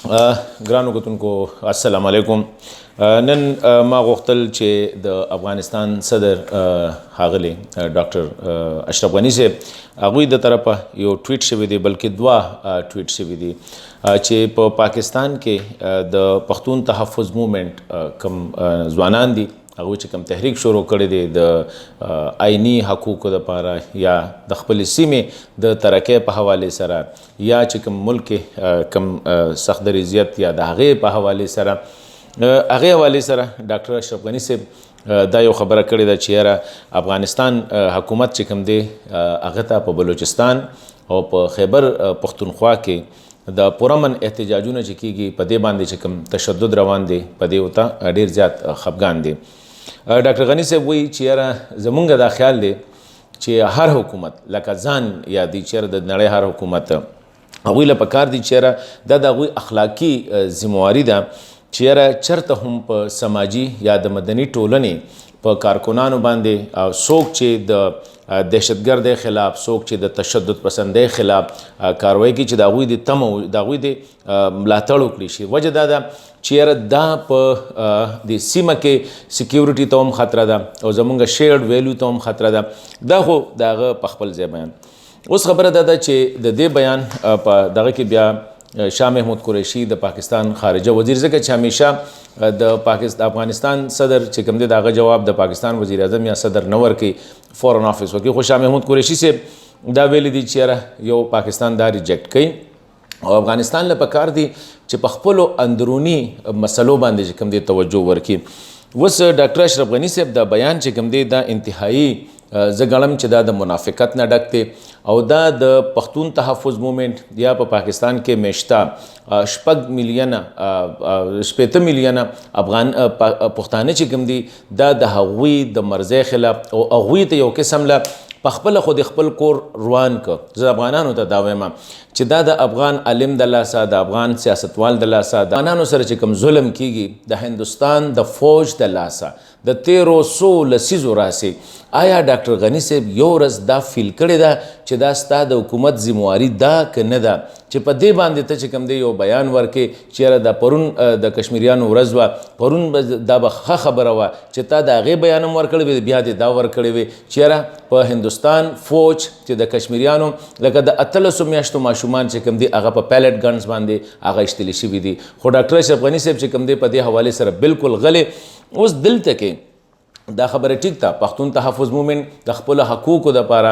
ګرانو کتونکو السلام علیکم. نن ما غوښتل چې د افغانستان صدر ښاغلی ډاکټر اشرف غني صاحب هغوی د طرفه یو ټویټ شوی دی، بلکې دوه ټویټ شوي دي چې په پاکستان کې د پختون تحفظ موومنټ کم ځوانان دي هغوی چې کوم تحریک شروع کړی دی د آئینی حقوقو دپاره یا د خپلې سیمې د ترقۍ په حوالې سره یا چې کوم ملک کې کوم سخت دریځیت یا د هغې په حوالې سره هغې حوالې سره ډاکټر اشرف غني صاحب دا یو خبره کړې ده چې یاره افغانستان حکومت چې کوم دی هغه ته په بلوچستان او په خیبر پختونخوا کې د پرامن احتجاجونه چې کیږي په دې باندې چې کوم تشدد روان دی په دې ورته ډېر زیات خفګان دی. ډاکټر غني صاحب وایي چې یاره زمونږ دا خیال دی چې هر حکومت لکه ځان یادي چې یاره د نړۍ هر حکومت هغوی له پکار دي چې یاره دا د هغوی اخلاقي ذمهواري ده چې یاره چرته هم په سماجي یا د مدني ټولنې په کارکنانو باندې او څوک چې د دهشتګردۍ خلاف څوک چې د تشدد پسندۍ خلاف کاروایی کوي چې د هغوی د تمه د هغوی د ملاتړ وکړي شي. وجه دا ده چې یاره دا په د سیمه کې سکیورټي ته هم خطره ده او زمونږ شیرډ ویلیو ته هم خطره ده. دا خو د هغه په خپل ځای بیان. اوس خبره دا ده چې د دې بیان په دغه کې بیا شاه محمود قریشي د پاکستان خارجه وزیر ځکه چې همیشه د افغانستان صدر چې کوم دی د هغه جواب د پاکستان وزیر اعظم یا صدر نه ورکوي، فورن آفس ورکوي. خو شاه محمود قریشي صاحب دا ویلی دي چې یاره یو پاکستان دا ریجیکټ کوي او افغانستان له پکار دي چې په خپلو اندروني مسلو باندې چې کوم دی توجه ورکړي. اوس ډاکټر اشرف غني صاحب دا بیان چې کوم دی دا انتهایی زه ګڼم چې دا د منافقت نه ډک دی او دا د پختون تحفظ موومنټ یا په پاکستان کې میشته 6 میلیونه افغان پښتانه چې کوم دي دا د هغوی د مرزۍ خلاف او هغوی ته یو قسم له په خپله خو د خپل کور روان که. زه افغانانو ته دا وایم چې دا د افغان عالم د لاسه د افغان سیاستوال د لاسه د افغانانو سره چې کوم ظلم کیږي د هندوستان د فوج د لاسه د 1300 لسیزو راسي. آیا ډاکټر غني صاحب یو ورځ دا فیل کړې ده چې دا ستا د حکومت ذمهواري ده که نه ده چې په دې باندې ته چې کوم دی یو بیان ورکې چې یاره دا پرون د کشمیریانو ورځ وه، پرون دا به ښه خبره وه چې تا د هغې بیان هم ورکړی وي بیا دې دا ورکړی وي چې یاره په هندوستان فوج چې د کشمیریانو لکه د 1800 میاشتو ماشومان چې کوم دی هغه په پیلټ ګنز باندې هغه ایستلی شوي دي. خو ډاکټر اشرف غني صاحب چې کوم دی په دې حوالې سره بالکل غلې. اوس دلته کې دا خبره ټیک ده پختون تحفظ موومنټ د خپلو حقوقو دپاره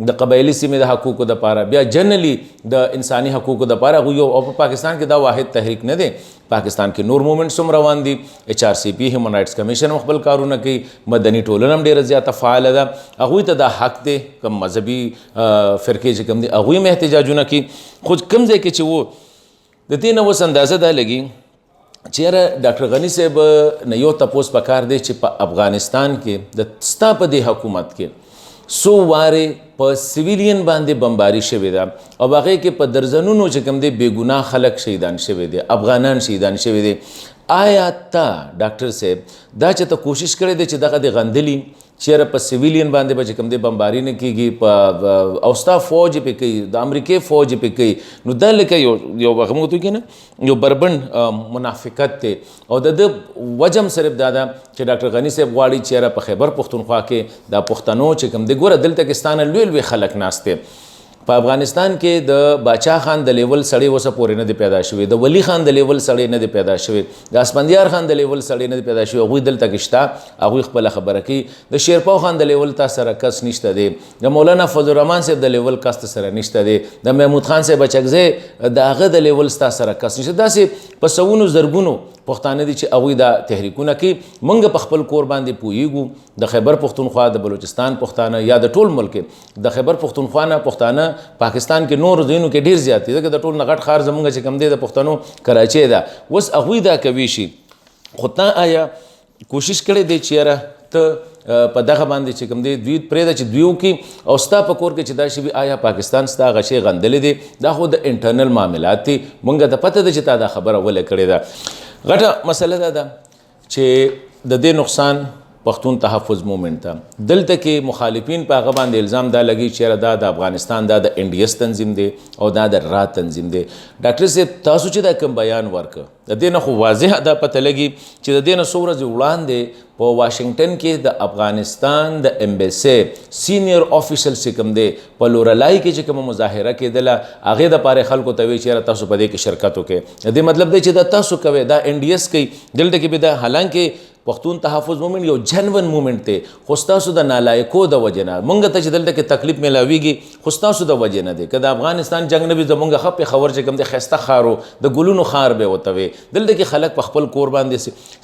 د قبایلي سیمې د حقوقو دپاره بیا جنرالي د انساني حقوقو دپاره هغوی او په پاکستان کې دا واحد تحریک نه دی، پاکستان کې نور موومنټس هم روان دي. HRCP هیومن رایټس کمیشن هم خپل کارونه کوي، مدني ټولنه هم ډېره زیاته فعاله ده. هغوی ته دا حق دی کوم مذهبي فرقې چې کوم دي هغوی هم احتجاجونه کوي. خو کوم ځای کې چې و د دې نه اوس اندازه دا لګي چې یاره ډاکټر غني صاحب نه یو تپوس پکار دی چې په افغانستان کې د ستا په دې حکومت کې څو وارې په سیویلین باندې بمباري شوې ده او هغې کې په درزنونو چې کوم دی بېګناه خلک شهیدان شوي دي، افغانان شهیدان شوي دي. آیا تا ډاکټر صاحب دا چې ته کوشش کړی دی چې دغه د غندلي چې یاره په سیویلین باندې به چې کوم دی بمباري نه کېږي په او ستا فوج پې کوي، د امریکې فوج پې کوي، نو دا لکه یو هغه موږ ته نه یو بربند منافقت دی. او د ده وجه هم صرف دا ده چې ډاکټر غني صاحب غواړي چې یاره په خیبر پختونخوا کې دا پښتنو چې کوم دی ګوره دلته کې ستانه لوی لوی خلک ناست دی. په افغانستان کې د باچا خان د لیول سړی اوسه پورې نه دی پیدا شوی، د ولی خان د لیول سړی نه دی پیدا شوی، د اسفندیار خان د لیول سړی نه دی پیدا شوی. هغوی دلته کې شته، هغوی خپله خبره کوي. د شیرپاو خان د لیول تا سره کس نشته دی، د مولانا فضل الرحمن صاحب د لیول کس تا سره نشته دی، د محمود خان صاحب بچکزی د هغه د لیول ستا سره کس نشته. داسې په سوونو زرګونو پښتانه دي چې هغوی دا تحریکونه کوي. موږ په خپل کور باندې پوهیږو د خیبر پختونخوا د بلوچستان پښتانه یا د ټول ملک د خیبر پختونخوا نه پښتانه پاکستان کې نور ځایونو کې ډېر زیات دي ځکه د ټول نه غټ ښار زموږ چې کوم دی د پښتنو کراچۍ ده. اوس هغوی دا کوي شي. خو تا آیا کوشش کړی دی چې یاره ته په دغه باندې چې کوم دی دوی پرېږده چې دوی وکړي او ستا په کور کې چې دا شي وي آیا پاکستان ستا هغه شی غندلی دی؟ دا خو د انټرنل معاملات دي، موږ ته پته ده چې تا دا خبره ولې کړې ده. غټه مسله دا ده چې د دې نقصان پښتون تحفظ موومنټ ته. دلته کې مخالفین په هغه باندې الزام دا لګي چې دا د افغانستان دا د NDS تنظیم دی او دا د را تنظیم دی. ډاکټر صاحب تاسو چې دا کوم بیان ورکړ د دې نه خو واضح دا پته لګي چې د دې نه څو ورځې وړاندې په واشنگټن کې د افغانستان د امبیسي سینیئر آفیسر چې کوم دی په لورلای کې چې کومه مظاهره کېدله هغې دپاره خلکو ته وایي چې تاسو په دې کې شرکت وکړئ. د دې مطلب دی چې دا تاسو کوئ دا NDS کوي. دلته کې به دا حالانکه پښتون تحفظ موومنټ یو جنون موومنټ دی خو ستاسو د نالایکو د وجې نه موږ ته چې دلته کې تکلیف میلاویږي خو ستاسو د وجې نه دی. که د افغانستان جنګ نه وي زموږ ښه پېښور چې کوم دی ښایسته ښار و د ګلونو ښار به ورته وي. دلته کې خلک په خپل کور باندې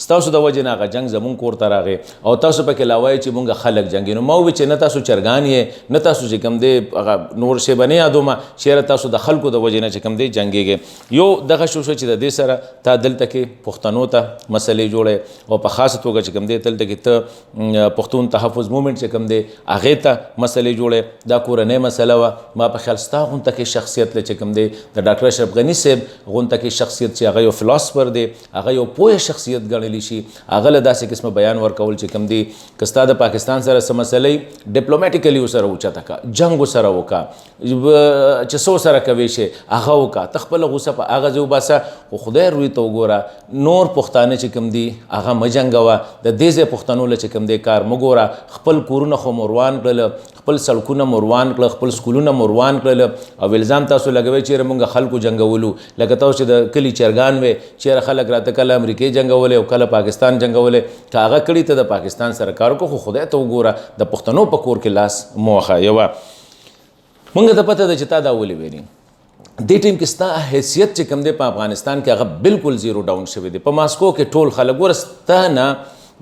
ستاسو د وجې نه هغه جنګ زموږ کور ته راغی او تاسو پکې لا وایئ چې موږ خلک جنګي. نو ما وویل چې نه تاسو چرګان یې نه تاسو چې کوم دی هغه نور شی به نه یادومه چېرې تاسو د خلکو د وجې نه چې کوم دی جنګېږئ. یو دغه شو چې د دې سره تا دلته کې پښتنو ته مسلې جوړې او په خاصه توګه چې کوم دی دلته کې ته پښتون تحفظ موومنټ چې کوم دی هغې ته مسلې جوړې. دا کورنۍ مسله وه. ما په خیال ستا غونته کې شخصیت چې کوم دی د ډاکټر اشرف غني صاحب غونته کې شخصیت چې هغه یو فلاسفر دی هغه یو پوه شخصیت ګڼلی شي هغه له داسې قسمه بیان ورکول چې کوم دی که ستا د پاکستان سره څه مسلې ډپلوماټیکلی ورسره اوچته کړه جنګ ورسره وکړه چې څو سره کوې شي هغه وکړه ته خپله غوسه په هغه ځای وباسه خو خدای روی ته وګوره نور پښتانه چې کوم دی هغه مه جنګوه. د دې ځای پښتنو له چې کوم دی کار مه ګوره. خپل کورونه خو مروان کړل خپل سړکونه مروان کړل خپل سکولونه مروان کړل او الزام تاسو لګوئ چېرې موږ خلکو جنګولو لکه تاسو چې د کلي چرګان وې چېرې خلک راته کله امریکې جنګولی او کله پاکستان جنګولی که هغه کړي ته د پاکستان سره کار وکړو خو خدای ته وګوره د پښتنو په کور کې لاس مه وهه. یوه موږ ته پته ده چې تا دا ولې ویلي دې ټیم کې ستا حیثیت چې کوم دی په افغانستان کې هغه بالکل زیرو ډاون شوی دی. په ماسکو کې ټول خلک ګوره ستا نه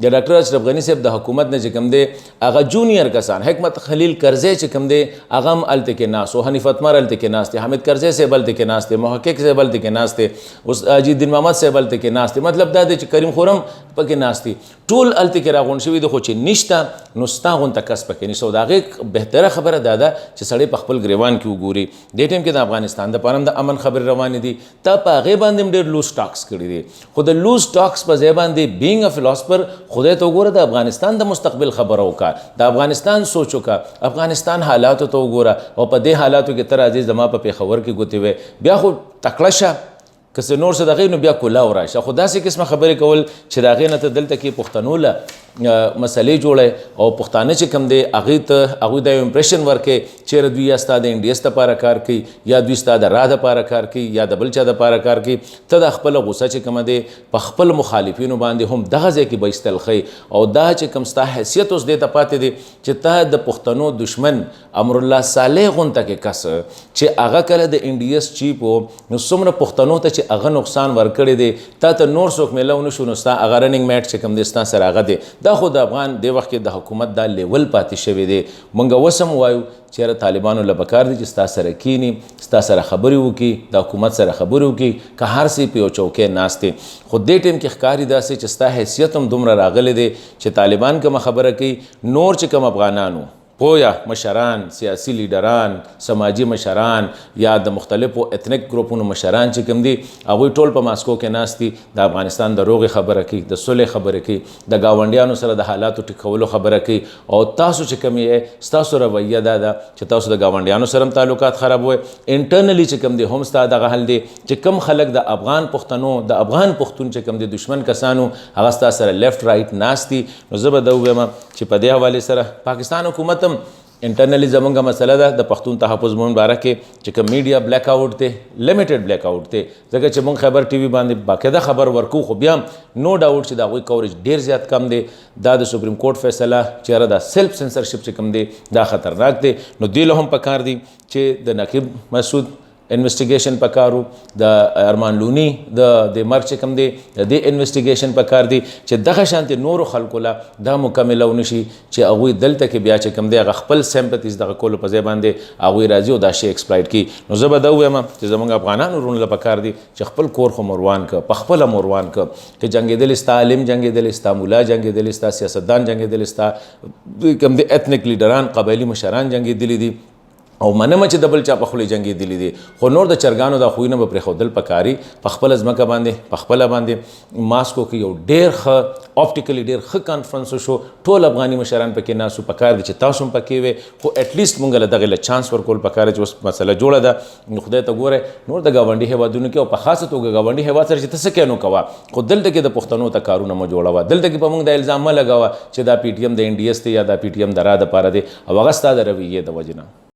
د ډاکټر اشرف غني صاحب د حکومت نه چې کوم دی هغه جونیئر کسان حکمت خلیل کرزی چې کوم دی هغه هم هلته کې ناست و حنیف اتمر هلته کې ناست دی حامد کرزی صاحب هلته کې ناست دی محقق صاحب هلته کې ناست دی اوس حاجي الدین محمد صاحب هلته کې ناست دی. مطلب دا دی چې کریم خرم پکې ناست دی ټول هلته کې راغونډ شوي دي خو چې نشته نو ستا غونته کس پکې نشته. او د هغې بهتره خبره دا ده چې سړی په خپل ګریوان کې وګوري. دې ټایم کې د افغانستان دپاره هم د امن خبرې روانې دي. تا په هغې باندې هم ډېر لوز ټاکس کړي دي خو د لوز ټاکس په ځای باندې بینګ ا فلاسفر خدای ته وګوره د افغانستان د مستقبل خبره وکړه د افغانستان سوچ وکړه افغانستان حالاتو ته وګوره او په دې حالاتو کې ته راځې زما په پېښور کې ګوتې وې بیا خو تکړه شه که څه نور څه د هغې نو بیا کلاو راشه. خو داسې قسمه خبرې کول چې د هغې نه ته دلته کې پښتنو له مسلې جوړی او پښتانه چې کوم دی هغې ته هغوی دا یو امپریشن ورکړي چېرې دوی یا ستا د NDS دپاره کار کوي یا دوی ستا د را دپاره کار کوي یا د بل چا دپاره کار کوي. ته د خپله غوسه چې کومه دی په خپل مخالفینو باندې هم دغه ځای کې به ایستل او دا چې کوم ستا حیثیت اوس دې ته پاتې دی چې ته د پښتنو دشمن امرالله صالح غونته کې کس چې هغه کله د NDS چیف و نو څومره پښتنو ته چې هغه نقصان ورکړی دی تا ته نور څوک میلو نه شو نو ستا هغه رننګ میټ چې کوم دی ستا سره هغه دی. دا خو د افغان دی وخت کې د حکومت دا لیول پاتې شوی دی. موږ اوس هم وایو چېرې طالبانو له پکار دي چې ستا سره کینی ستا سره خبرې وکړي د حکومت سره خبرې وکړي که هر څه په یو چوکۍ ناست دی. خو دې ټایم کې ښکاري داسې چې ستا حیثیت هم دومره راغلی دی چې طالبان کومه خبره کوي نور چې کوم افغانانو پویا مشران سیاسی لیډران سماجی مشران یا د مختلفو اتنیک ګروپونو مشران چې کوم دي هغوی ټول په ماسکو کې ناست دي د افغانستان د روغې خبره کوي د صلح خبره کوي د ګاونډیانو سره د حالاتو ټیک کولو خبره کوي. او تاسو چې کوم یې ستاسو رویه دا ده چې تاسو د ګاونډیانو سره هم تعلقات خرابوئ انټرنلی چې کوم دی هم ستا دغه حل دی چې کوم خلک د افغان پښتنو د افغان پښتون چې کوم دی دشمن کسانو هغه ستا سره لیفټ رایټ ناست دي. نو زه به دا ووایم چې په دې حوالې سره پاکستان حکومت انټرنلی زمونږه مسله ده د پښتون تحفظ موومنټ باره کې چې کوم میډیا بلیک آؤټ دی لیمیټډ بلیک آؤټ دی ځکه چې موږ خبر ټي وي باندې باقاعده خبر ورکو خو بیا نو ډاوټ چې د هغوی کوریج ډېر زیات کم دی. دا د سپریم کورټ فیصله چې دا سیلف سنسرشپ چې کوم دی دا خطرناک دی. نو دوی له هم پکار دی چې د نقیب مسعود انویسټیګیشن پکارو د ارمان لونی د مرګ چې کوم دی د دې انویسټیګیشن پکار دی چې دغه شانتې نورو خلکو له دا مکمله ونشي چې هغوی دلته کې بیا چې کوم دی هغه خپل سیمپتیز دغه کولو په ځای باندې هغوی راځي او دا شی ایکسپلایټ کړي. نو زه به دا ووایم چې زموږ افغانانو وروڼو له پکار دی چې خپل کور خو مروان که په خپله مروان که که جنګېدلې ستا عالم جنګېدلې ستا ملا جنګېدلې ستا سیاستدان جنګېدلې ستا کوم دی ایتنیک لیډران قبایلي مشران جنګېدلي دي او منمه چې د بل چا په خولې جنګېدلي دي خو نور د چرګانو دا خویونه به پرېښودل پکاري په خپله ځمکه باندې په خپله باندې ماسکو کې یو ډېر ښه آپټیکلی ډېر ښه کانفرنس وشو ټول افغاني مشران پکې ناستو پکار دي چې تاسو هم پکې وې خو اټلیسټ مونږ له دغې له چانس ورکول پکار چې اوس مسله جوړه ده نو خدای ته ګوره نور د ګاونډي هېوادونو کې او په خاصه توګه ګاونډي هېواد سره چې ته څه کوې نو کوه خو دلته کې د پښتنو ته کارونه مه جوړوه دلته کې په مونږ دا الزام مه لګوه چې دا پی ټي ایم د NDS دی یا دا پی ټي ایم د را دپاره دی او هغه ستا د رویې د وجې نه